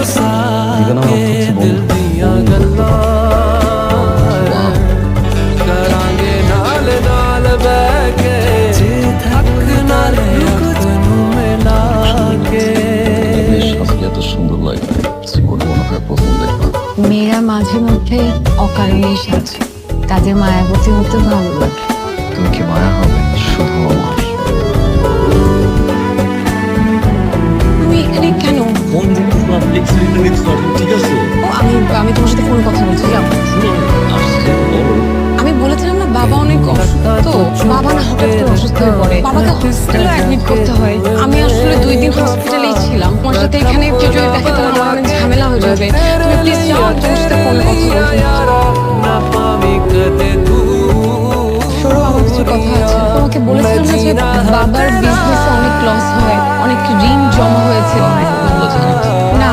দিবে না আমার অর্থ হচ্ছে বন্ধু। আজকে এত সুন্দর লাগে জীবনে মনে হয় প্রথম দেখলাম। মেয়েরা মাঝে মধ্যে অকারণে সাজে, তাদের মায়াবতী হতে ভালো লাগে। তুমি কি মায়া হবে শুধু আমার? তুমি এখানে কেন? ফোন দিতে পাবলিক সিলিন্ডার প্রবলেম, ঠিক আছে? ও আমি তোমার সাথে ফোনে কথা বলছি, যাও। শুনো আসছে বলো। আমি বলেছিলাম না বাবা অনেক অসুস্থ, বাবা না হঠাৎ করে অসুস্থ হয়ে পড়ে, বাবাকে হসপিটালে অ্যাডমিট করতে হয়। আমি আসলে 2 দিন হসপিটালেই ছিলাম। তোমার সাথে এখানে কেউ যদি দেখে তাহলে আমার অনেক ঝামেলা হয়ে যাবে। তুমি প্লিজ যাও, আমি তোমার সাথে ফোনে কথা বলছি। সরো, আমার কিছু কথা আছে। তোমাকে বলেছিলাম না যে বাবার বিজনেসে অনেক লস হয়, অনেক ঋণ